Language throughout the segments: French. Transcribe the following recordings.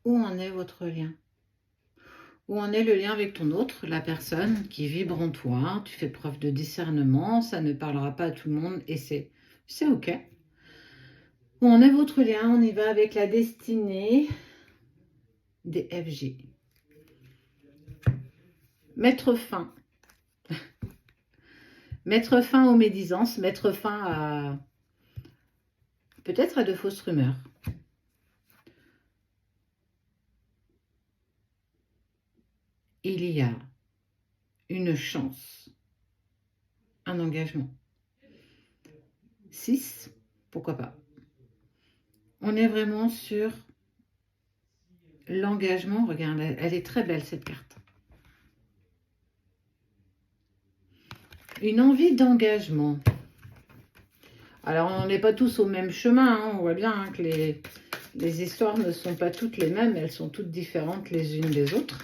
Où en est votre lien? Où en est le lien avec ton autre, la personne qui vibre en toi? Tu fais preuve de discernement, ça ne parlera pas à tout le monde et c'est OK. Où en est votre lien? On y va avec la destinée des FG. Mettre fin. Mettre fin aux médisances, mettre fin à peut-être à de fausses rumeurs. Il y a une chance, un engagement. 6, pourquoi pas. On est vraiment sur l'engagement. Regarde, elle est très belle cette carte. Une envie d'engagement. Alors, on n'est pas tous au même chemin. Hein. On voit bien hein, que les histoires ne sont pas toutes les mêmes. Elles sont toutes différentes les unes des autres.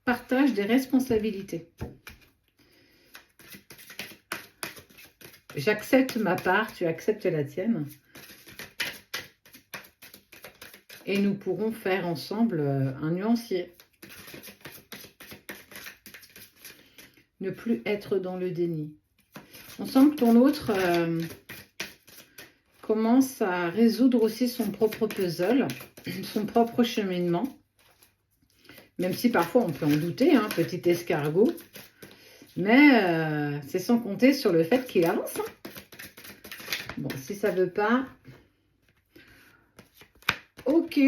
Partage des responsabilités. J'accepte ma part, tu acceptes la tienne. Et nous pourrons faire ensemble un nuancier. Ne plus être dans le déni. On sent que ton autre commence à résoudre aussi son propre puzzle, son propre cheminement. Même si parfois on peut en douter, hein, petit escargot. Mais c'est sans compter sur le fait qu'il avance. Hein. Bon, si ça ne veut pas... Ok.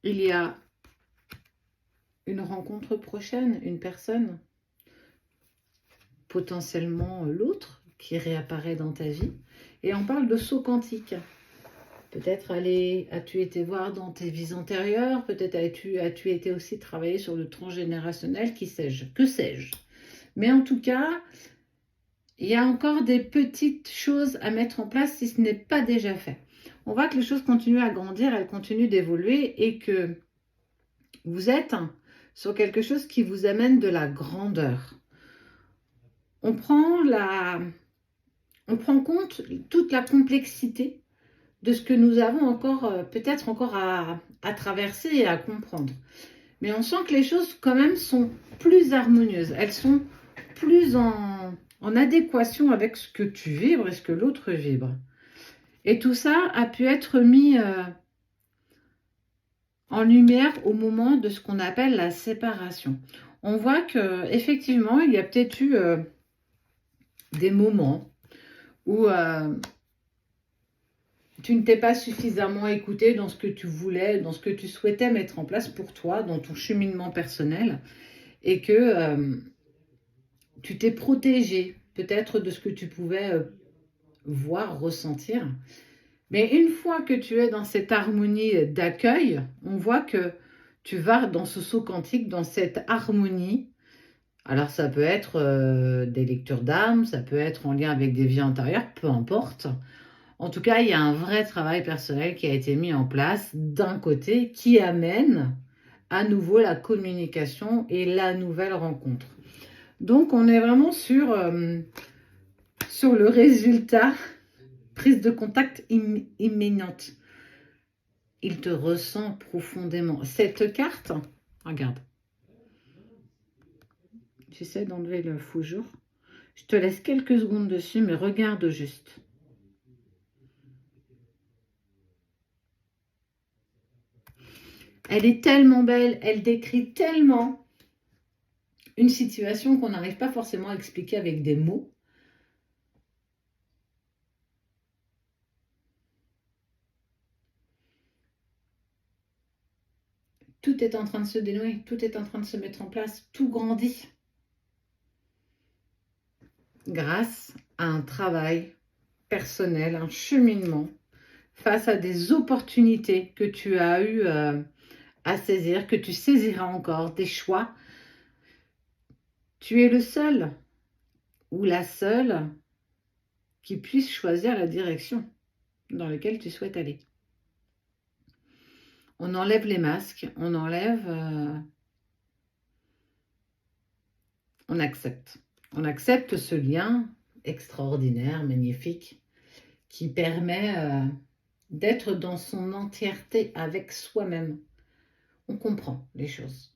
Il y a une rencontre prochaine, une personne, potentiellement l'autre, qui réapparaît dans ta vie. Et on parle de saut quantique. Peut-être as-tu été voir dans tes vies antérieures, peut-être as-tu été aussi travailler sur le transgénérationnel, qui sais-je, que sais-je. Mais en tout cas, il y a encore des petites choses à mettre en place si ce n'est pas déjà fait. On voit que les choses continuent à grandir, elles continuent d'évoluer et que vous êtes sur quelque chose qui vous amène de la grandeur. On prend compte toute la complexité de ce que nous avons encore, peut-être encore à traverser et à comprendre. Mais on sent que les choses quand même sont plus harmonieuses. Elles sont plus en adéquation avec ce que tu vibres et ce que l'autre vibre. Et tout ça a pu être mis en lumière au moment de ce qu'on appelle la séparation. On voit que effectivement, il y a peut-être eu des moments où tu ne t'es pas suffisamment écouté dans ce que tu voulais, dans ce que tu souhaitais mettre en place pour toi, dans ton cheminement personnel, et que tu t'es protégé peut-être de ce que tu pouvais voir, ressentir. Mais une fois que tu es dans cette harmonie d'accueil, on voit que tu vas dans ce saut quantique, dans cette harmonie. Alors ça peut être des lectures d'âme, ça peut être en lien avec des vies antérieures, peu importe. En tout cas, il y a un vrai travail personnel qui a été mis en place d'un côté qui amène à nouveau la communication et la nouvelle rencontre. Donc, on est vraiment sur le résultat, prise de contact imminente. Il te ressent profondément. Cette carte, regarde. J'essaie d'enlever le faux jour. Je te laisse quelques secondes dessus, mais regarde juste. Elle est tellement belle, elle décrit tellement une situation qu'on n'arrive pas forcément à expliquer avec des mots. Tout est en train de se dénouer, tout est en train de se mettre en place, tout grandit. Grâce à un travail personnel, un cheminement, face à des opportunités que tu as eu à saisir, que tu saisiras encore, des choix. Tu es le seul ou la seule qui puisse choisir la direction dans laquelle tu souhaites aller. On enlève les masques, on enlève On accepte. On accepte ce lien extraordinaire, magnifique, qui permet d'être dans son entièreté avec soi-même. On comprend les choses.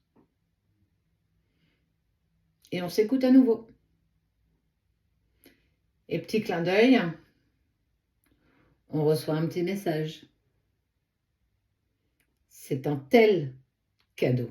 Et on s'écoute à nouveau. Et petit clin d'œil, on reçoit un petit message. C'est un tel cadeau.